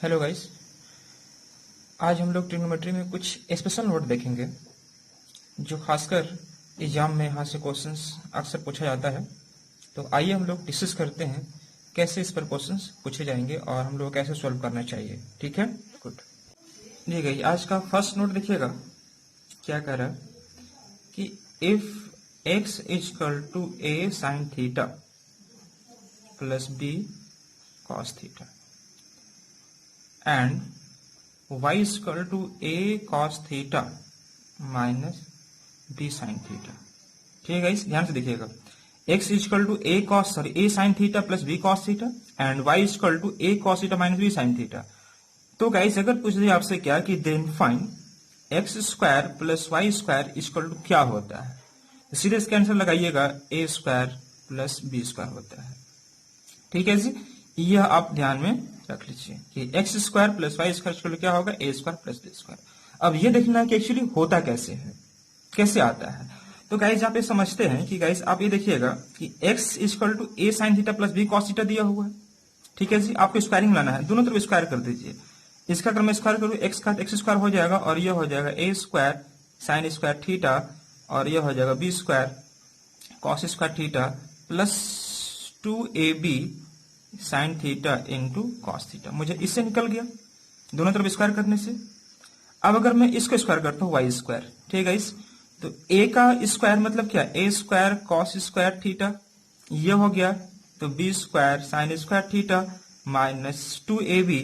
Hello guys. आज हम लोग ट्रिग्नोमेट्री में कुछ स्पेशल नोट देखेंगे जो खासकर एग्जाम में यहाँ से क्वेश्चंस अक्सर पूछा जाता है। तो आइए हम लोग डिस्कस करते हैं कैसे इस पर क्वेश्चंस पूछे जाएंगे और हम लोग कैसे सॉल्व करना चाहिए। ठीक है, गुड। जी गई, आज का फर्स्ट नोट देखिएगा क्या कह रहा है कि if x is equal to a sine theta plus b cos theta and y is equal to a cos theta minus b sin theta। ठीक है गाइस, ध्यान से देखिएगा। x is equal to a sin theta plus b cos theta and y is equal to a cos theta minus b sin theta। तो guys अगर पूछ दिया आपसे क्या कि then find x square plus y square equal to क्या होता है, तो सीधे इसका आंसर लगाइएगा a square plus b square होता है। ठीक है जी, यह आप ध्यान में रख लीजिए कि x square plus y square क्या होगा, a square plus b square. अब ये देखना है कि एक्चुअली होता कैसे है, कैसे आता है। तो गाइस आप ये समझते हैं कि गाइस आप ये देखिएगा कि x equal to a sine theta plus b cos theta दिया हुआ है। ठीक है जी, आपको स्क्वायरिंग लाना है, दोनों तरफ स्क्वायर कर दीजिए। इसका अगर मैं स्क्वायर करूँ एक्स का एक्स स्क्वायर हो जाएगा और यह हो जाएगा a square sine square theta और यह हो जाएगा b square cos square theta plus 2ab sine theta into cos theta. मुझे इससे निकल गया दोनों तरफ स्क्वायर करने से। अब अगर मैं इसको स्क्वायर करता हूं वाई स्क्वायर, ठीक है इस, तो ए का स्क्वायर मतलब क्या, a square cos square theta, ये हो गया। तो b square sine square theta minus 2ab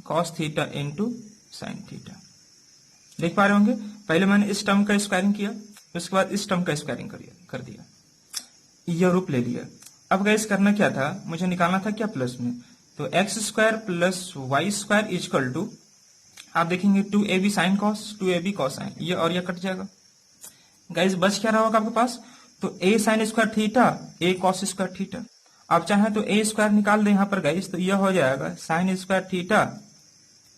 cos theta into sine theta. देख पा रहे होंगे, पहले मैंने इस टर्म का स्क्वायरिंग किया, उसके बाद इस टर्म का स्क्वायरिंग कर दिया, यह रूप ले लिया। अब गाइस करना क्या था, मुझे निकालना था क्या प्लस में, तो x square plus y square equal to, आप देखेंगे 2ab sine cos 2ab cos sine, ये और ये कट जाएगा। गाइस बच क्या रहा होगा आपके पास, तो a sign square theta a cos square theta. आप चाहें तो a स्क्वायर निकाल दें यहाँ पर गाइस, तो यह हो जाएगा sign square theta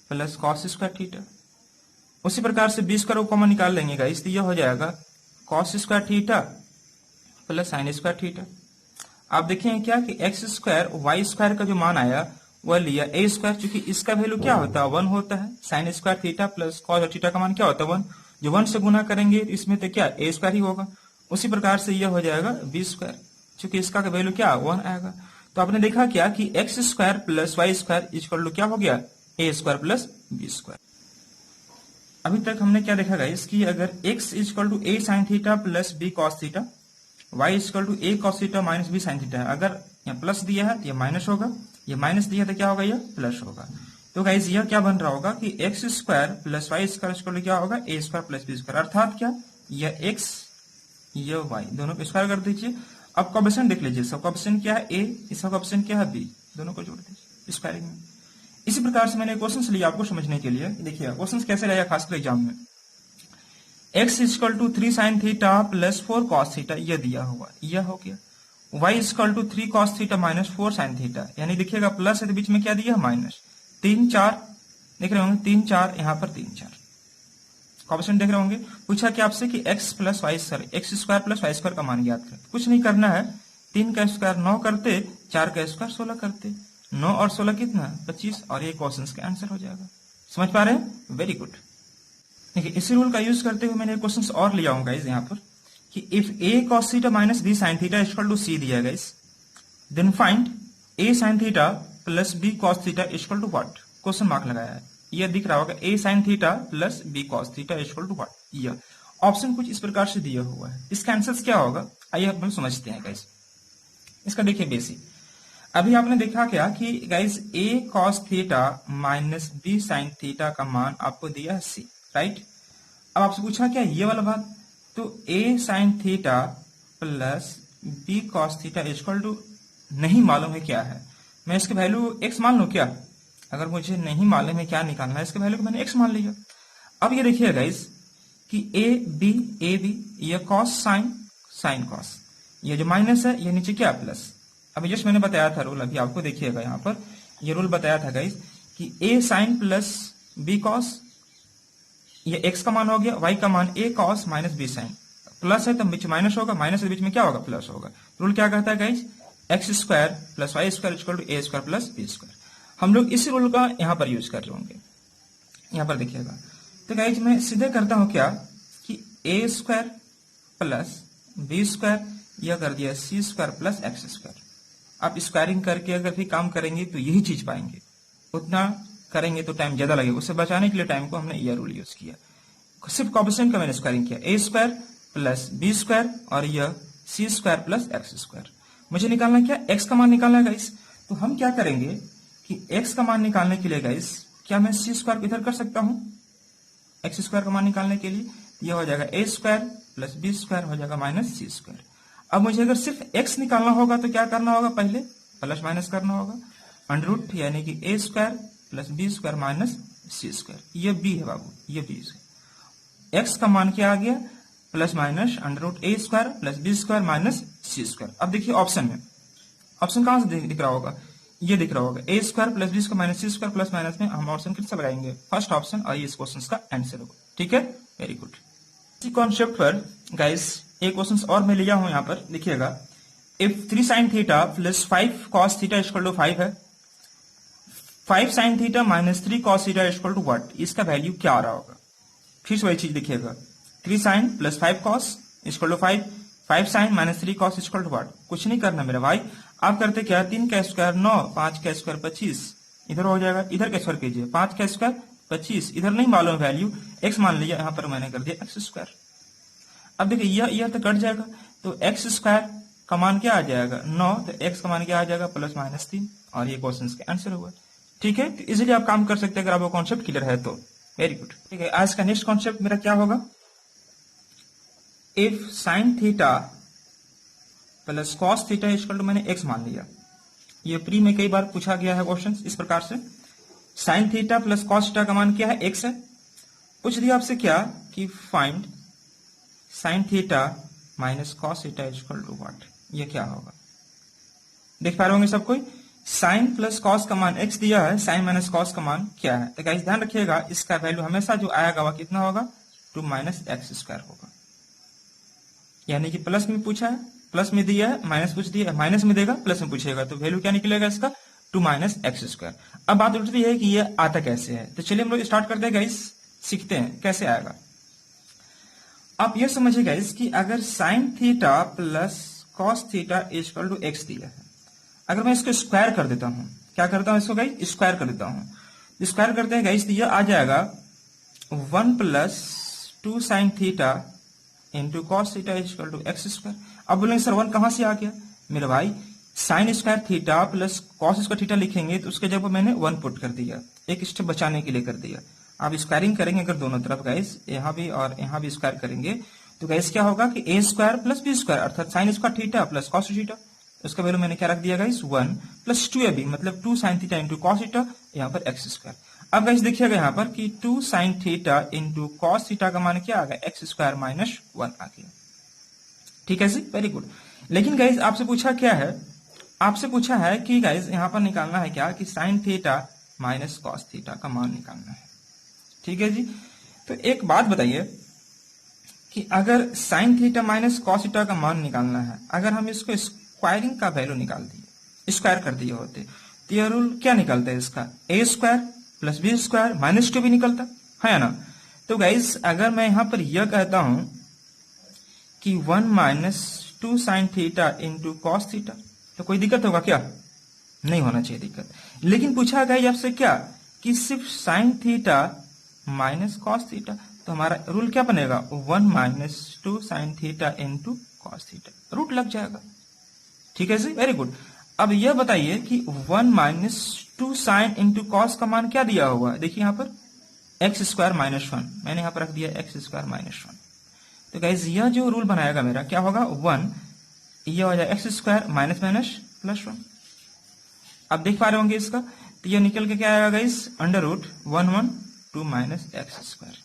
plus cos square theta. उसी प्रकार से b स्क्वायर को कॉमन निकाल लेंगे गाइस, तो यह हो जाएगा cos square theta plus sign square theta. आप देखें क्या कि एक्स स्क्वायर वाई स्क्वायर का जो मान आया वह लिया ए स्क्वायर, चूंकि इसका वैल्यू क्या होता है 1 होता है। Sign square theta plus cos theta का मान क्या होता है 1, जो 1 से गुना करेंगे इसमें तो क्या ए स्क्वायर ही होगा। उसी प्रकार से यह हो जाएगा बी स्क्वायर, चूंकि इसका वैल्यू क्या 1 आएगा। तो आपने देखा क्या कि x square plus y square equal to क्या हो गया, a square plus b square. अभी तक हमने क्या देखा गाइस कि अगर x equal to a sine theta plus b cos theta, y equal to a cos theta minus b sine theta है। अगर यहाँ प्लस दिया है तो ये माइनस होगा, ये माइनस दिया तो क्या होगा, ये प्लस होगा। तो गाइस यह क्या बन रहा होगा कि x square plus y square equal to क्या होगा, a square plus b square. अर्थात क्या, यह एक्स यह वाई दोनों को स्क्वायर कर दीजिए। अब कोएफिशिएंट देख लीजिए, सब कोएफिशिएंट क्या है ए, इसका कोएफिशिएंट क्या है बी, दोनों को जोड़ दीजिए स्क्वायरिंग में। इसी प्रकार से मैंने क्वेश्चन लिया आपको समझने के लिए। देखिए क्वेश्चन कैसे लाया खासकर एग्जाम में, x equal to 3 sine theta plus 4 cos theta, यह दिया हुआ, यह हो गया। y equal to 3 cos theta minus 4 sine theta, यानी देखिएगा प्लस है तो बीच में क्या दिया माइनस, 3 4 देख रहे होंगे, 3 4 यहाँ पर 3 4 कोएफिशिएंट देख रहे होंगे। पूछा कि आपसे कि x plus y square, x square plus y square का मान ज्ञात करें। कुछ नहीं करना है, 3 का स्क्वायर 9 करते, 4 का स्क्वायर 16 करते, 9 और 16 कितना 25, और ये क्वेश्चन का आंसर हो जाएगा। समझ पा रहे हैं, वेरी गुड। देखिए इसी रूल का यूज करते हुए मैंने क्वेश्चंस और लिया हूं गाइस यहाँ पर कि if a cos theta minus b sin theta equal to c दिया guys, then find a sin theta plus b cos theta equal to what, question mark लगाया है। यह दिख रहा होगा a sin theta plus b cos theta equal to what. यह option कुछ इस प्रकार से दिया हुआ है, इसका आंसर क्या होगा आइए हम समझते हैं गाइस। इसका देखिए बेसिक, अभी आपने देखा क्या कि guys a cos theta minus b sin theta का मान आपको दिया है c, राइट। अब आपसे पूछा क्या ये वाला बात, तो a sine theta plus b cos theta equal to नहीं मालूम है क्या है, मैं इसके वैल्यू x मान लूं क्या। अगर मुझे नहीं मालूम है क्या निकालना है, इसके वैल्यू को मैंने x मान लिया। अब ये देखिए गाइस कि a b ये कॉस साइन साइन कॉस, ये जो माइनस है ये नीचे क्या प्लस। अभी जस्ट मैंने बताया था रूल, अभी आपको देखिएगा यहाँ पर ये रूल बताया था गाइस कि a sine plus b cos, ये x का मान हो गया, y का मान a cos minus b sin, plus है तो बीच माइनस होगा, माइनस के बीच में क्या होगा प्लस होगा। रूल क्या कहता है guys, x square plus y square equal to a square plus b square. हम लोग इस रूल का यहाँ पर यूज कर रहे होंगे। यहाँ पर देखिएगा, तो गाइज मैं सीधे करता हूँ क्या कि a square plus b square, यह कर दिया सी स्क्वायर प्लस एक्स स्क्वायर। आप स्क्वायरिंग करके अगर भी काम करेंगे तो यही चीज पाएंगे, उतना करेंगे तो टाइम ज्यादा लगेगा, उससे बचाने के लिए टाइम को हमने यह रूल यूज किया। सिर्फ कोएफिशिएंट का मैंने स्क्वायरिंग किया, ए स्क्वायर प्लस बी स्क्वायर और यह सी स्क्वायर प्लस एक्स स्क्वायर। मुझे निकालना क्या, एक्स का मान निकालना है गाइस। तो हम क्या करेंगे कि एक्स का मान निकालने के लिए गाइस, क्या मैं सी स्क्वायर को इधर कर सकता हूं एक्स स्क्वायर का मान निकालने के लिए? यह हो जाएगा a square plus b square हो जाएगा माइनस सी स्क्वायर। अब मुझे अगर सिर्फ एक्स निकालना होगा तो क्या करना होगा, पहले प्लस माइनस करना होगा, अंडर रूट यानी कि a square plus b square minus c square. ये बी है बाबू, ये बी है। एक्स का मान क्या आ गया, plus minus under root a square plus b square minus c square. अब देखिए ऑप्शन में, ऑप्शन कहां से दिख रहा होगा, ये दिख रहा होगा a square plus b square minus c square plus minus में हम ऑप्शन किससे लगाएंगे, फर्स्ट ऑप्शन, और ये इस क्वेश्चन का आंसर होगा। ठीक है, वेरी गुड। इसी कॉन्सेप्ट पर गाइस एक क्वेश्चन और मैं लिया हूं यहाँ पर, देखिएगा। इफ 3 sin theta plus 5 cos theta equal to 5 है, 5 sin theta minus 3 cos theta equal to what, इसका वैल्यू क्या आ रहा होगा? फिर से वही चीज देखिएगा, 3 sin plus 5 cos equal to 5, 5 sin minus 3 cos equal to what. कुछ नहीं करना मेरे भाई, आप करते क्या, 3 का स्क्वायर 9, 5 का स्क्वायर 25, इधर हो जाएगा, इधर का स्क्वायर कीजिए, 5 का स्क्वायर 25, इधर नहीं मालूम वैल्यू, एक्स मान लिया, यहाँ पर मैंने कर दिया एक्स स्क्वायर। अब देखिए यह तो कट जाएगा, तो एक्स स्क्वायर का मान क्या आ जाएगा 9, तो एक्स का मान क्या आ जाएगा प्लस माइनस 3, और ये क्वेश्चन का आंसर हुआ। ठीक है, तो इजिली आप काम कर सकते हैं अगर आपको कॉन्सेप्ट क्लियर है तो। Very good. ठीक है, आज का नेक्स्ट कॉन्सेप्ट मेरा क्या होगा, if sine theta plus cos theta equal to, मैंने एक्स मान लिया, ये प्री में कई बार पूछा गया है क्वेश्चन इस प्रकार से, sign theta plus cos theta का मान क्या है, एक्स है। पूछ दिया आपसे क्या कि find sine theta minus cos theta equal to what, ये क्या होगा? देख पा रहे होंगे सब कोई, साइन प्लस कॉस का मान एक्स दिया है, साइन माइनस कॉस का मान क्या है? तो गाइस ध्यान रखिएगा, इसका वैल्यू हमेशा जो आएगा वह कितना होगा, 2 माइनस एक्स स्क्वायर होगा। यानी कि प्लस में पूछा है, प्लस में दिया है, माइनस पूछ दिया है, माइनस में देगा, प्लस में पूछेगा, तो वैल्यू क्या निकलेगा इसका, 2 माइनस एक्स स्क्वायर। अब बात उठती है कि ये आता कैसे है, तो चलिए हम लोग स्टार्ट करते हैं गाइस, सीखते हैं कैसे आएगा। आप ये समझिए गाइस कि अगर sine theta plus cos theta equal to x दिया है, अगर मैं इसको स्क्वायर कर देता हूं, क्या करता हूं इसको गाइस, स्क्वायर कर देता हूं, स्क्वायर करते हैं गाइस, तो यह आ जाएगा 1 plus 2 sine theta into cos theta equal to x square. अब बोलेंगे सर 1 कहां से आ गया, मेरे भाई sign square theta plus cos square theta लिखेंगे तो उसके जगह मैंने 1 पुट कर दिया, एक स्टेप बचाने के लिए कर दिया। आप स्क्वायरिंग करेंगे अगर दोनों तरफ गाइस, यहाँ भी और यहाँ भी स्क्वायर करेंगे, तो गाइस क्या होगा कि a square plus b square अर्थात sign square theta plus cos theta, उसका वैल्यू मैंने क्या रख दिया गाइस 1 प्लस 2ab मतलब 2 sine theta into cos theta, यहाँ पर एक्स स्क्वायर। अब गाइस देखिएगा यहाँ पर कि 2 sine theta into cos theta का मान क्या आ गया, एक्स स्क्वायर माइनस 1 आ गया। ठीक है जी, वेरी गुड। लेकिन गाइस आपसे पूछा क्या है, आपसे पूछा है कि गाइस यहाँ पर निकालना है क्या कि sign theta minus cos theta का मान निकालना है। ठीक है जी, तो एक बात बताइए कि अगर sine theta minus cos theta का मान निकालना है, अगर हम इसको स्क्वायरिंग का वैल्यू निकाल दिए, स्क्वायर कर दिए होते, तो यह रूल क्या निकलता है इसका, a square plus b square minus 2 भी निकलता है ना। तो गाइस अगर मैं यहां पर यह कहता हूं कि 1 minus 2 sine theta into cos theta, तो कोई दिक्कत होगा क्या, नहीं होना चाहिए दिक्कत। लेकिन पूछा गया आपसे क्या कि सिर्फ sine theta minus cos theta, तो हमारा रूल क्या बनेगा, 1 minus 2 sine theta into cos theta, root लग जाएगा। ठीक है जी, वेरी गुड। अब यह बताइए कि 1 माइनस 2 साइन इंटू कॉस का मान क्या दिया हुआ है, देखिए यहाँ पर एक्स स्क्वायर माइनस 1, मैंने यहाँ पर रख दिया एक्स स्क्वायर माइनस 1। तो गाइज यह जो रूल बनाएगा मेरा क्या होगा, 1 यह हो जाएगा x square minus minus plus 1। अब देख पा रहे होंगे इसका, तो यह निकल के क्या आएगा guys, under root 1 2 minus x square.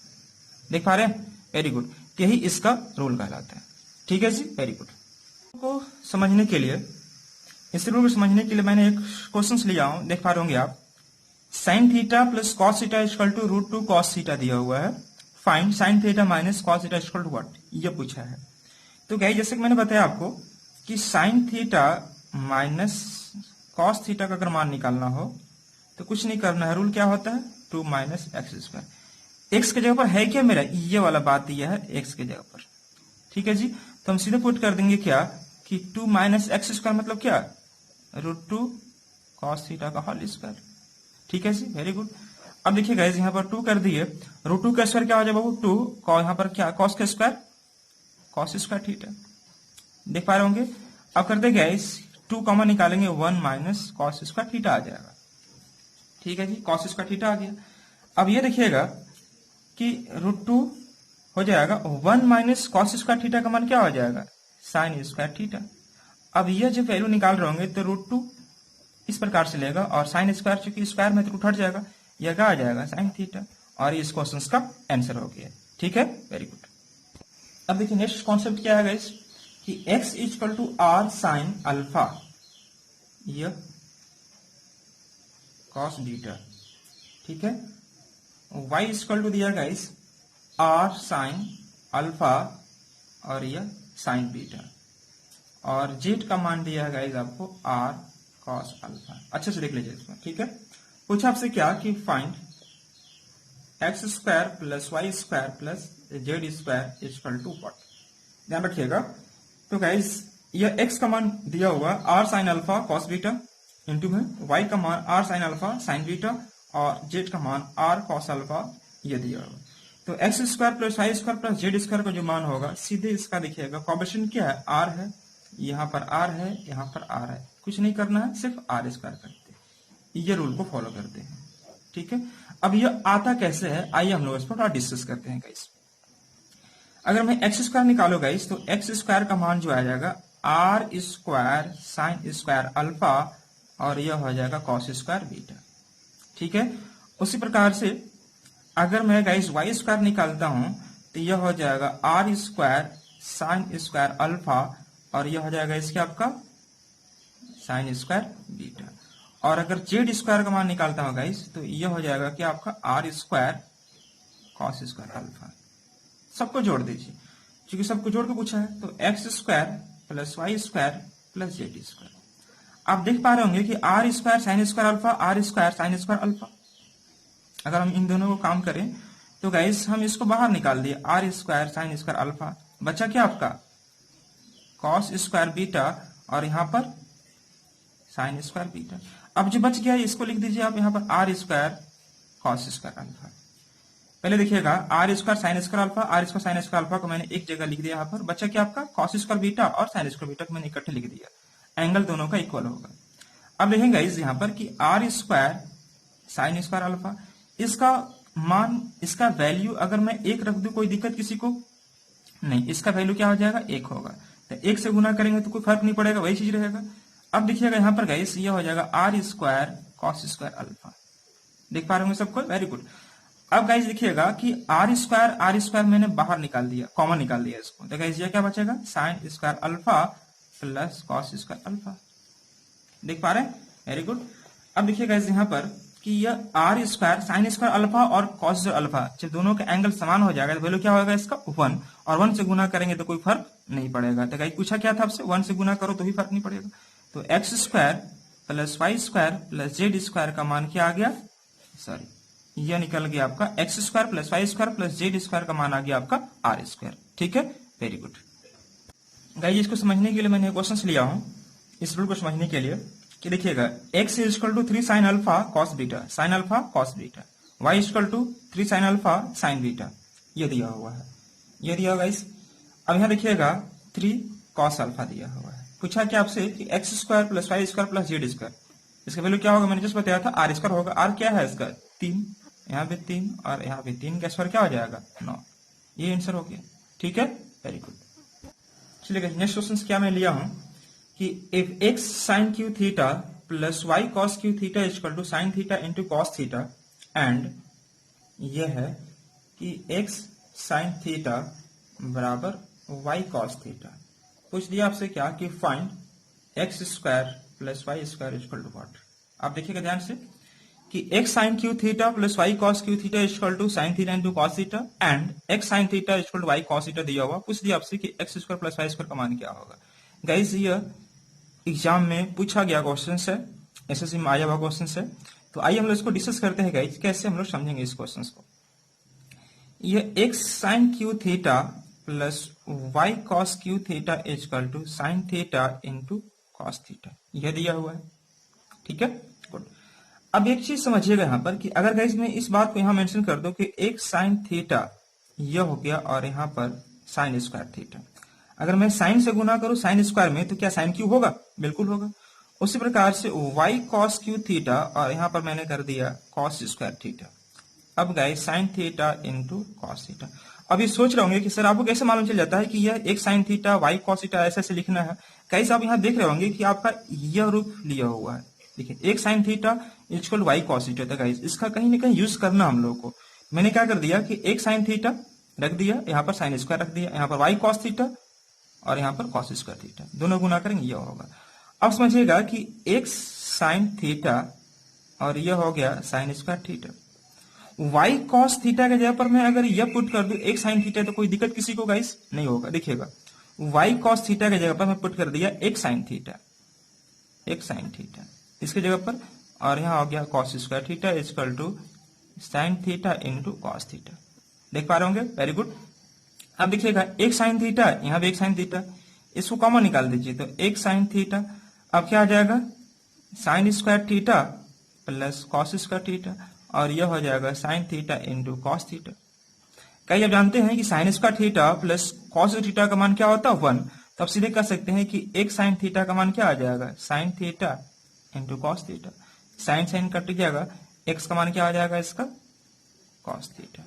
देख पा रहे हैं, वेरी गुड। यही इसका रूल कहलाता है। ठीक है जी, वेरी गुड। को समझने के लिए, इस रूल को समझने के लिए मैंने एक क्वेश्चन लिया हूं, देख पा रहे होंगे आप, sine theta plus cos theta equal to root 2 cos theta दिया हुआ है, find sine theta minus cos theta equal to what, ये पूछा है। तो गाइस जैसे कि मैंने बताया आपको कि sign theta minus cos theta का अगर मान निकालना हो तो कुछ नहीं करना है, रूल क्या होता है 2 माइनस एक्स स्क्वायर। एक्स के जगह पर है क्या मेरा, ये वाला बात दिया है एक्स के जगह पर, ठीक है जी। तो हम सीधे पुट कर देंगे क्या कि 2 माइनस एक्स स्क्वायर मतलब क्या, √2 cos थीटा का होल स्क्वायर, ठीक है जी, वेरी गुड। अब देखिए गाइस यहाँ पर 2 कर दिए, √2 का स्क्वायर क्या हो जाएगा बाबू 2, यहाँ पर क्या cos का स्क्वायर cos स्क्वायर थीटा, देख पा रहे होंगे। अब करते गाइस 2 कॉमन निकालेंगे, 1 माइनस cos स्क्वायर थीटा आ जाएगा, ठीक है जी, cos स्क्वायर थीटा आ गया। अब ये देखिएगा कि √2 हो जाएगा 1 माइनस cos स्क्वायर थीटा का मान क्या हो जाएगा, sin स्क्वायर थीटा। अब ये जब वैल्यू निकाल रहे होंगे तो √2 इस प्रकार से लेगा और साइन स्क्वायर चूंकि स्क्वायर में तो रूट हट जाएगा, यह क्या आ जाएगा साइन थीटा, और इस क्वेश्चन का आंसर हो गया, ठीक है, वेरी गुड। अब देखिए नेक्स्ट कॉन्सेप्ट क्या है गाइस कि x equal to r sine alpha, यह cos बीटा, ठीक है, y इक्वल टू दिया गाइस आर साइन अल्फा और यह साइन बीटा, और z का मान दिया है गाइस आपको r cos अल्फा। अच्छे से देख लीजिए इसमें, ठीक है। पूछा आपसे क्या कि find x square plus y square plus z square equal to what, ध्यान रखिएगा। तो गाइस यह x का मान दिया हुआ r sine alpha cos beta into में y का मान r sign alpha sine beta और z का मान r cos अल्फा ये दिया हुआ। तो x square plus y square plus z square का जो मान होगा सीधे इसका देखिएगा कॉम्बिनेशन क्या है, r है, यहाँ पर r है, यहाँ पर r है, कुछ नहीं करना है, सिर्फ r स्क्वायर करते हैं, ये रूल को फॉलो करते हैं, ठीक है। अब ये आता कैसे है, आइए हम लोग इस पर डिस्कस करते हैं गाइस। अगर मैं एक्स स्क्वायर निकालो गाइस तो एक्स स्क्वायर का मान जो आ जाएगा r square sine square alpha और यह हो जाएगा कॉस स्क्वायर बीटा, ठीक है। उसी प्रकार से अगर मैं गाइस वाई स्क्वायर निकालता हूं तो यह हो जाएगा r square sine square alpha और यह हो जाएगा इसके आपका साइन स्क्वायर बीटा, और अगर जेड स्क्वायर का मान निकालता हूं गाइस तो यह हो जाएगा कि आपका r square cos square alpha. सबको जोड़ दीजिए, क्योंकि सबको जोड़ के पूछा है, तो x square plus y square plus z square. आप देख पा रहे होंगे कि r square sine square alpha, r square sine square alpha, अगर हम इन दोनों को काम करें तो गाइस हम इसको बाहर निकाल दिए, r square sine square alpha, बचा क्या आपका कॉस स्क्वायर बीटा और यहाँ पर साइन स्क्वायर बीटा। अब जो बच गया इसको लिख दीजिए आप यहाँ पर r square cos square alpha. पहले देखिएगा r square sine square alpha, r square sine square alpha को मैंने एक जगह लिख दिया, यहाँ पर बचा क्या आपका कॉस स्क्वायर बीटा और साइन स्क्वायर बीटा को मैंने इकट्ठे लिख दिया, एंगल दोनों का इक्वल होगा। अब देखेंगे इस यहाँ पर कि r square sine square alpha, इसका मान, इसका वैल्यू अगर मैं एक रख दूं कोई दिक्कत किसी को नहीं, इसका वैल्यू क्या हो जाएगा एक होगा, तो एक से गुना करेंगे तो कोई फर्क नहीं पड़ेगा, वही चीज रहेगा। अब देखिएगा यहाँ पर गाइस ये हो जाएगा r square cos square alpha, देख पा रहे होंगे सबको, वेरी गुड। अब गाइस देखिएगा कि आर स्क्वायर मैंने बाहर निकाल दिया, कॉमन निकाल दिया इसको, तो गाइस ये क्या बचेगा sign square alpha plus cos square alpha, देख पा रहे हैं, वेरी गुड। अब देखिए गाइस यहाँ पर कि यह r square sine square alpha और कॉस अल्फा जब दोनों का एंगल समान हो जाएगा तो वैल्यू क्या होगा इसका 1, और 1 से गुना करेंगे तो कोई फर्क नहीं पड़ेगा। तो गाइस पूछा क्या था आपसे, 1 से गुना करो तो भी फर्क नहीं पड़ेगा। तो x square plus y square plus z square का मान क्या आ गया, सॉरी यह निकल गया आपका x square plus y square plus z square का मान आ गया आपका आर स्क्वायर, ठीक है, वेरी गुड। गाइस इसको समझने के लिए मैंने क्वेश्चन लिया हूं, इस रूल को समझने के लिए कि देखिएगा x equal to 3 sine alpha cos beta, sine alpha cos beta, y equal to 3 sine alpha sine beta, ये दिया हुआ है, ये दिया हुआ गाइस। अब यहाँ देखिएगा 3 कॉस अल्फा दिया हुआ है, पूछा क्या आपसे कि x square plus y square plus z square, इसका वैल्यू क्या होगा, मैंने जस्ट बताया था आर स्क्वायर होगा, आर क्या है इसका 3, यहाँ पे 3 और यहाँ पे 3 का स्क्वायर क्या हो जाएगा 9, ये आंसर हो गया, ठीक है, वेरी गुड। चलिए नेक्स्ट क्वेश्चन क्या मैं लिया हूं कि if x sin q theta plus y cos q theta equal to sin theta into cos theta, and यह है कि x sin थीटा बराबर y cos थीटा, पूछ दिया आपसे क्या कि find x square plus y square equal to what. आप देखिएगा ध्यान से कि x sin q theta plus y cos q theta equal to sin theta into cos theta, and x sin theta equal to y cos theta दिया हुआ, पूछ दिया आपसे कि x square plus y square का मान क्या होगा। गाइस ये एग्जाम में पूछा गया क्वेश्चन है, एसएससी में आया हुआ क्वेश्चन है, तो आइए हम लोग इसको डिस्कस करते हैं गाइस, कैसे हम लोग समझेंगे इस क्वेश्चन को। ये x sin q theta plus y cos q theta equal to sine theta into cos theta, यह दिया हुआ है। ठीक है, गुड। अब एक चीज समझिएगा यहाँ पर कि अगर गाइस मैं इस बात को यहाँ मेंशन कर दूं कि एक साइन थीटा यह हो गया और यहाँ पर साइन स्क्वायर थीटा, अगर मैं साइन से गुना करूं साइन स्क्वायर में तो क्या साइन क्यू होगा? बिल्कुल होगा। उसी प्रकार से y cos क्यू थीटा और यहाँ पर मैंने कर दिया cos स्क्वायर थीटा। अब guys sign theta into cos theta. अब ये सोच रहे होंगे कि सर आपको कैसे मालूम चल जाता है कि यह एक sine theta y cos theta ऐसे लिखना है? गाइस आप यहाँ देख रहे होंगे कि आपका यह रूप लिया हुआ है। देखिए एक sine theta equal y cos theta था गाइस, इसका कहीं ना कहीं यूज करना हम लोग को। मैंने क्या कर दिया कि एक साइन थीटा रख दिया, यहाँ पर साइन स्क्वायर रख दिया, यहाँ पर y cos थीटा और यहाँ पर cos स्क्वायर थीटा, दोनों गुना करेंगे यह होगा। अब समझिएगा कि एक साइन थीटा और यह हो गया sign square theta. y cos theta के जगह पर मैं अगर यह पुट कर दूं एक साइन थीटा तो कोई दिक्कत किसी को गाइस नहीं होगा। देखिएगा y cos थीटा के जगह पर मैं पुट कर दिया एक साइन थीटा, इसके जगह पर, और यहाँ हो गया cos square theta equal to sine theta into cos theta. देख पा रहे होंगे, वेरी गुड। अब देखिएगा एक साइन थीटा, यहाँ भी एक साइन थीटा, इसको कॉमन निकाल दीजिए तो एक साइन थीटा। अब क्या आ जाएगा sign square theta plus cos square theta और यह हो जाएगा sine theta into cos theta. कई आप जानते हैं कि sign square theta plus cos theta का मान क्या होता है? 1। तो आप सीधे कह सकते हैं कि एक साइन थीटा का मान क्या आ जाएगा? Sine theta into cos theta. Sine sine cut जाएगा, एक्स का मान क्या आ जाएगा इसका? Cos theta.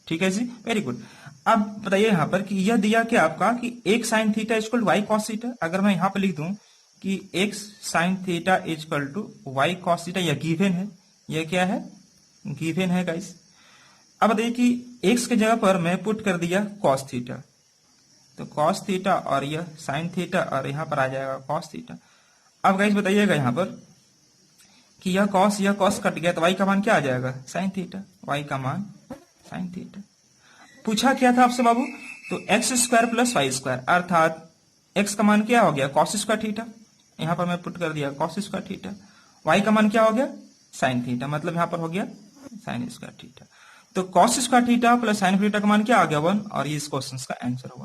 ठीक है जी, वेरी गुड। अब बताइए यहाँ पर कि यह दिया क्या आपका कि x sine theta equal y cos theta. अगर मैं यहाँ पर लिख दूं कि x sine theta equal to y cos theta, यह गिवन है। यह क्या है? गिवन है गाइस। अब बताइए कि एक्स के जगह पर मैं पुट कर दिया कॉस थीटा, तो कॉस थीटा और यह साइन थीटा और यहाँ पर आ जाएगा कॉस थीटा। अब गाइस बताइएगा यहाँ पर कि यह कॉस कट गया तो वाई का मान क्या आ जाएगा? Sine theta. वाई का मान साइन थीटा। पूछा क्या था आपसे बाबू? तो x square plus y square, अर्थात एक्स का मान क्या हो गया? कॉस स्क्वायर थीटा, यहाँ पर मैं पुट कर दिया कॉस स्क्वायर थीटा। वाई का मान क्या हो गया? साइन थीटा, मतलब यहाँ पर हो गया साइन स्क्वायर थीटा। तो cos square theta plus sine theta का मान क्या आ गया? 1, और ये इस क्वेश्चन का आंसर होगा।